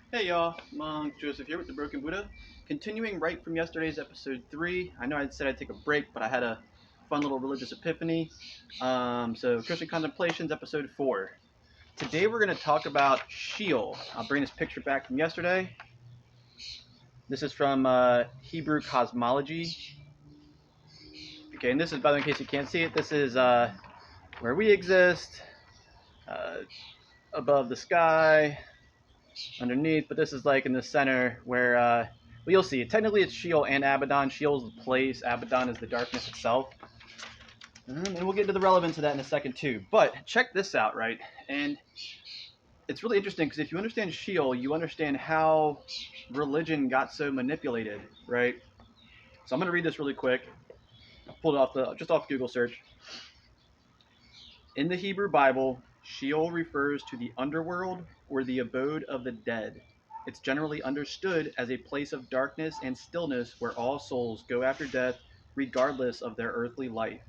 Hey y'all, Monk Joseph here with the Broken Buddha. Continuing right from yesterday's episode 3. I know I said I'd take a break, but I had a fun little religious epiphany. So Christian Contemplations, episode 4. Today we're going to talk about Sheol. I'll bring this picture back from yesterday. This is from Hebrew Cosmology. Okay, and this is, by the way, in case you can't see it, this is where we exist, above the sky, underneath, but this is like in the center where, well, you'll see. Technically, it's Sheol and Abaddon. Sheol's the place. Abaddon is the darkness itself. And we'll get to the relevance of that in a second, too. But check this out, right? And it's really interesting because if you understand Sheol, you understand how religion got so manipulated, right? So I'm going to read this really quick. I pulled it off Google search. In the Hebrew Bible, Sheol refers to the underworld or the abode of the dead. It's generally understood as a place of darkness and stillness where all souls go after death regardless of their earthly life.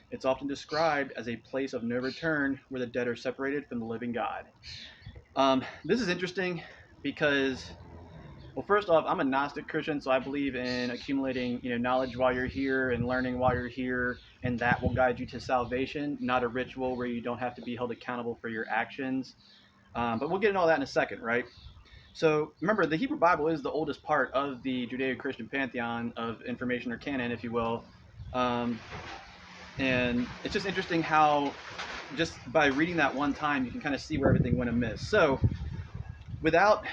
It's often described as a place of no return where the dead are separated from the living God. This is interesting because, well, first off, I'm a Gnostic Christian, so I believe in accumulating, knowledge while you're here and learning while you're here, and that will guide you to salvation, not a ritual where you don't have to be held accountable for your actions. But we'll get into all that in a second, right? So remember, the Hebrew Bible is the oldest part of the Judeo-Christian pantheon of information, or canon, if you will. And it's just interesting how just by reading that one time, you can kind of see where everything went amiss. So without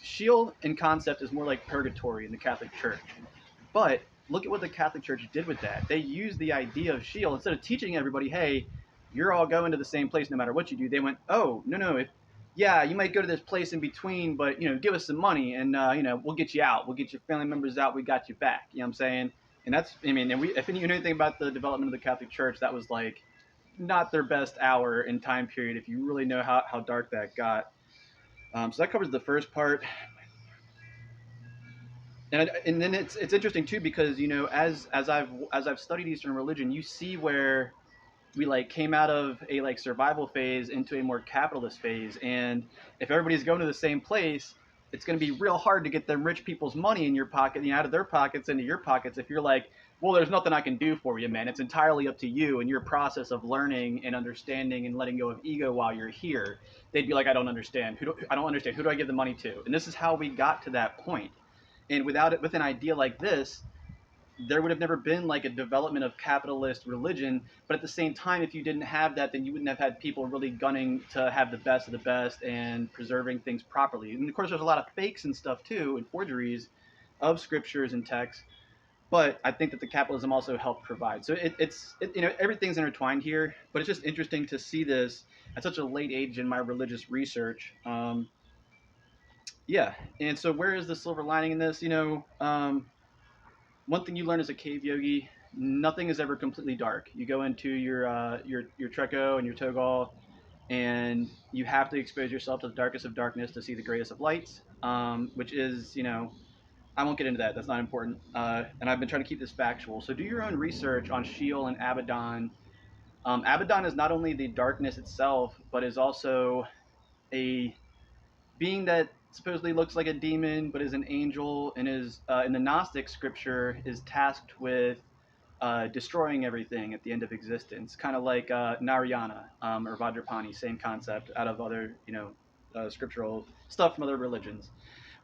Sheol in concept is more like purgatory in the Catholic Church. But look at what the Catholic Church did with that. They used the idea of Sheol. Instead of teaching everybody, hey, you're all going to the same place no matter what you do, they went, oh, no, yeah, you might go to this place in between, but, give us some money and, we'll get you out. We'll get your family members out. We got you back. You know what I'm saying? And that's, and if you know anything about the development of the Catholic Church, that was like not their best hour and time period if you really know how dark that got. So that covers the first part. And then it's interesting too because as I've studied Eastern religion, you see where we like came out of a like survival phase into a more capitalist phase, and if everybody's going to the same place, it's going to be real hard to get them rich people's money in your pocket, out of their pockets into your pockets. If you're like, well, there's nothing I can do for you, man. It's entirely up to you and your process of learning and understanding and letting go of ego while you're here. They'd be like, I don't understand. I don't understand. Who do I give the money to? And this is how we got to that point. And with an idea like this, there would have never been like a development of capitalist religion. But at the same time, if you didn't have that, then you wouldn't have had people really gunning to have the best of the best and preserving things properly. And of course, there's a lot of fakes and stuff too, and forgeries of scriptures and texts. But I think that the capitalism also helped provide. So it's everything's intertwined here. But it's just interesting to see this at such a late age in my religious research. Yeah, and so where is the silver lining in this? One thing you learn as a cave yogi: nothing is ever completely dark. You go into your Treco and your Togal, and you have to expose yourself to the darkest of darkness to see the greatest of lights, which is, I won't get into that. That's not important. And I've been trying to keep this factual. So do your own research on Sheol and Abaddon. Abaddon is not only the darkness itself, but is also a being that supposedly looks like a demon but is an angel, and is in the Gnostic scripture is tasked with destroying everything at the end of existence, kind of like Narayana or Vajrapani, same concept out of other scriptural stuff from other religions.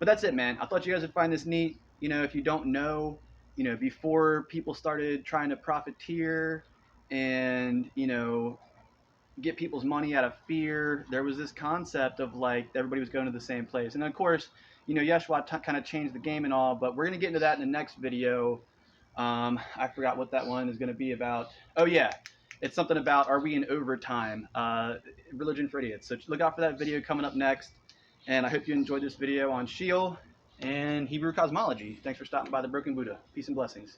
But that's it, man. I thought you guys would find this neat. If you don't know, before people started trying to profiteer and get people's money out of fear, there was this concept of like everybody was going to the same place. And of course, Yeshua kind of changed the game and all, but we're going to get into that in the next video. I forgot what that one is going to be about. Oh yeah, it's something about, are we in overtime? Religion for idiots. So look out for that video coming up next. And I hope you enjoyed this video on Sheol and Hebrew cosmology. Thanks for stopping by the Broken Buddha. Peace and blessings.